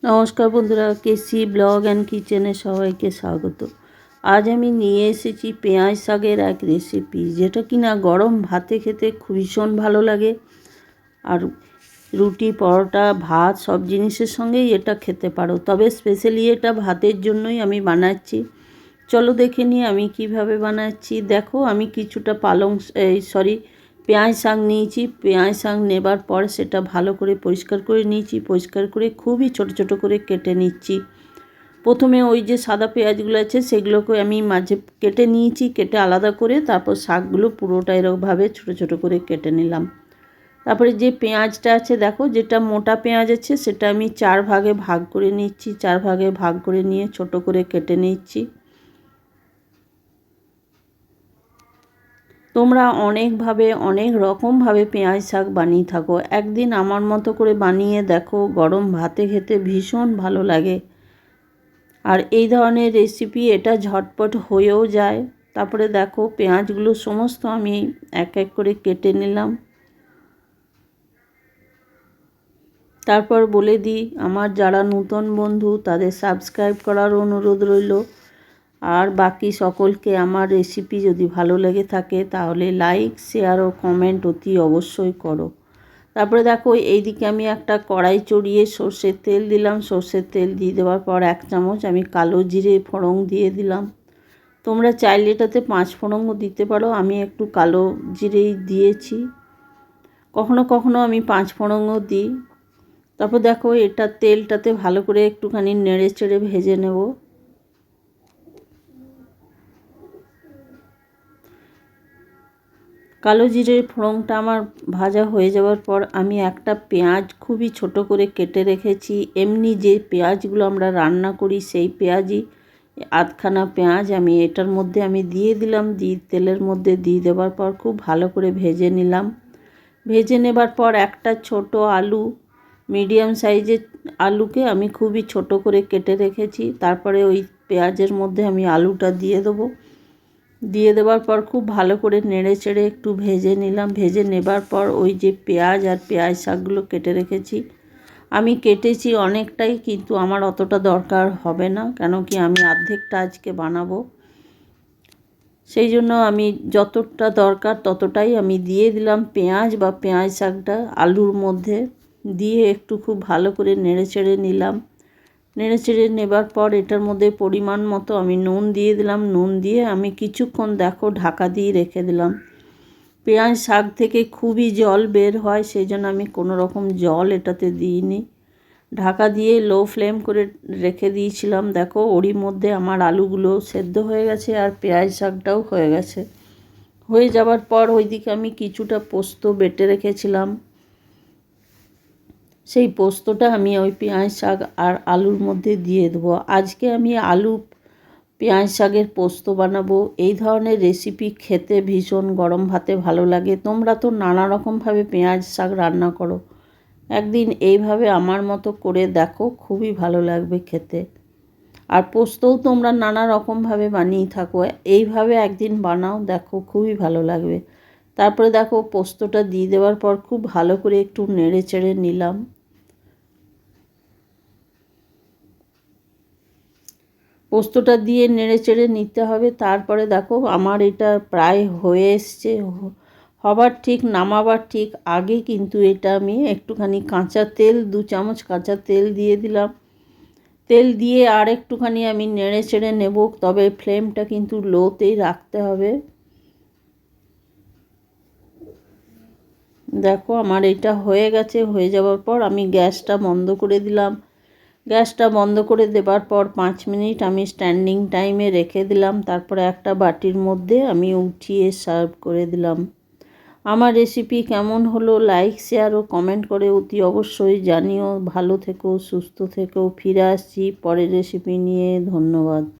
নমস্কার বন্ধুরা, কেসি blog and কিচেনে সবাইকে স্বাগত। আজ আমি নিয়ে এসেছি পেঁয়াজ শাকের এক রেসিপি, যেটা কিনা গরম ভাতে খেতে ভীষণ ভালো লাগে। আর রুটি, পরোটা, ভাত সব জিনিসের সঙ্গেই এটা খেতে পারো, তবে স্পেশালি এটা ভাতের জন্যই আমি বানাচ্ছি। চলো দেখে নিই আমি কিভাবে বানাচ্ছি। দেখো, আমি কিছুটা পেঁয়াজ শাক নিয়েছি। পেঁয়াজ শাক নেবার পর সেটা ভালো করে পরিষ্কার করে নিয়েছি। পরিষ্কার করে খুবই ছোট ছোট করে কেটে নিচ্ছি। প্রথমে ওই যে সাদা পেঁয়াজগুলো আছে সেগুলোকে আমি মাঝে কেটে নিয়েছি, কেটে আলাদা করে তারপর শাকগুলো পুরোটা এরকমভাবে ছোট ছোট করে কেটে নিলাম। তারপরে যে পেঁয়াজটা আছে, দেখো যেটা মোটা পেঁয়াজ আছে সেটা আমি 4 ভাগে ভাগ করে নিচ্ছি। 4 ভাগে ভাগ করে নিয়ে ছোট করে কেটে নিচ্ছি। তোমরা অনেকভাবে অনেক রকমভাবে পেঁয়াজ শাক বানিয়ে থাকো, একদিন আমার মতো করে বানিয়ে দেখো, গরম ভাতে খেতে ভীষণ ভালো লাগে। আর এই ধরনের রেসিপি এটা ঝটপট হয়েও যায়। তারপরে দেখো পেঁয়াজগুলো সমস্ত আমি এক এক করে কেটে নিলাম। তারপর বলে দিই, আমার যারা নতুন বন্ধু তাদের সাবস্ক্রাইব করার অনুরোধ রইল। আর বাকি সকলকে আমার রেসিপি যদি ভালো লেগে থাকে তাহলে লাইক, শেয়ার ও কমেন্ট অতি অবশ্যই করো। তারপরে দেখো এইদিকে আমি একটা কড়াই চড়িয়ে সর্ষের তেল দিলাম। সর্ষের তেল দিয়ে দেওয়ার পর 1 চামচ আমি কালো জিরে ফোড়ন দিয়ে দিলাম। তোমরা চাইলে এটাতে 5 ফোড়নও দিতে পারো, আমি একটু কালো জিরেই দিয়েছি। কখনো কখনো আমি 5 ফোড়নও দিই। তারপর দেখো এটা তেলটাতে ভালো করে একটুখানি নেড়ে চেড়ে ভেজে নেব। কালো জিরের ফোড়নটা আমার ভাজা হয়ে যাওয়ার পর আমি একটা পেঁয়াজ খুবই ছোট করে কেটে রেখেছি। এমনি যে পেঁয়াজগুলো আমরা রান্না করি সেই পেঁয়াজই, আধখানা পেঁয়াজ আমি এটার মধ্যে দিয়ে দিলাম। তেলের মধ্যে দিয়ে দেওয়ার পর খুব ভালো করে ভেজে নিলাম। ভেজে নেবার পর একটা ছোট আলু, মিডিয়াম সাইজের আলুকে আমি খুবই ছোট করে কেটে রেখেছি। তারপরে ওই পেঁয়াজের মধ্যে আমি আলুটা দিয়ে দেবো। দিয়ে দেওয়ার পর খুব ভালো করে নেড়ে চেড়ে একটু ভেজে নিলাম। ভেজে নেবার পর ওই যে পেঁয়াজ আর পেঁয়াজ শাকগুলো কেটে রেখেছি, আমি কেটেছি অনেকটাই, কিন্তু আমার অতটা দরকার হবে না, কেন কি আমি অর্ধেকটা আজকে বানাবো। সেই জন্য আমি যতটা দরকার ততটাই আমি দিয়ে দিলাম পেঁয়াজ বা পেঁয়াজ শাকটা আলুর মধ্যে দিয়ে একটু খুব ভালো করে নেড়ে চেড়ে নিলাম। নেড়ে চেড়ে নেবার পর এটার মধ্যে পরিমাণ মতো আমি নুন দিয়ে দিলাম। নুন দিয়ে আমি কিছুক্ষণ দেখো ঢাকা দিয়ে রেখে দিলাম। পেঁয়াজ শাক থেকে খুবই জল বের হয়, সেই জন্য আমি কোনো রকম জল এটাতে দিইনি। ঢাকা দিয়ে লো ফ্লেম করে রেখে দিয়েছিলাম। দেখো ওরই মধ্যে আমার আলুগুলো সেদ্ধ হয়ে গেছে আর পেঁয়াজ শাকটাও হয়ে গেছে। হয়ে যাওয়ার পর ওইদিকে আমি কিছুটা পোস্ত বেটে রেখেছিলাম, সেই পোস্তটা আমি ওই পেঁয়াজ শাক আর আলুর মধ্যে দিয়ে দেবো। আজকে আমি আলু পেঁয়াজ শাকের পোস্ত বানাবো। এই ধরনের রেসিপি খেতে ভীষণ গরম ভাতে ভালো লাগে। তোমরা তো নানা রকমভাবে পেঁয়াজ শাক রান্না করো, একদিন এইভাবে আমার মতো করে দেখো, খুবই ভালো লাগবে খেতে। আর পোস্তও তোমরা নানা রকমভাবে বানিয়ে থাকো, এইভাবে একদিন বানাও, দেখো খুবই ভালো লাগবে। তারপরে দেখো পোস্তটা দিয়ে দেওয়ার পর খুব ভালো করে একটু নেড়ে চেড়ে নিলাম। পোস্তটা দিয়ে নেড়ে চেড়ে নিতে হবে। তারপরে দেখো আমার এটা প্রায় হয়ে এসছে। হবার ঠিক নামাবার ঠিক আগে কিন্তু এটা আমি একটুখানি কাঁচা তেল, 2 চামচ কাঁচা তেল দিয়ে দিলাম। তেল দিয়ে আর একটুখানি আমি নেড়ে চেড়ে নেব, তবে ফ্লেমটা কিন্তু লোতেই রাখতে হবে। দেখো আমার এটা হয়ে গেছে। হয়ে যাওয়ার পর আমি গ্যাসটা বন্ধ করে দিলাম। গ্যাসটা বন্ধ করে দেবার পর 5 মিনিট আমি স্ট্যান্ডিং টাইমে রেখে দিলাম। তারপরে একটা বাটির মধ্যে আমি উঠিয়ে সার্ভ করে দিলাম। আমার রেসিপি কেমন হলো লাইক, শেয়ার ও কমেন্ট করে অতি অবশ্যই জানিও। ভালো থেকো, সুস্থ থেকো। ফিরে আসছি পরের রেসিপি নিয়ে। ধন্যবাদ।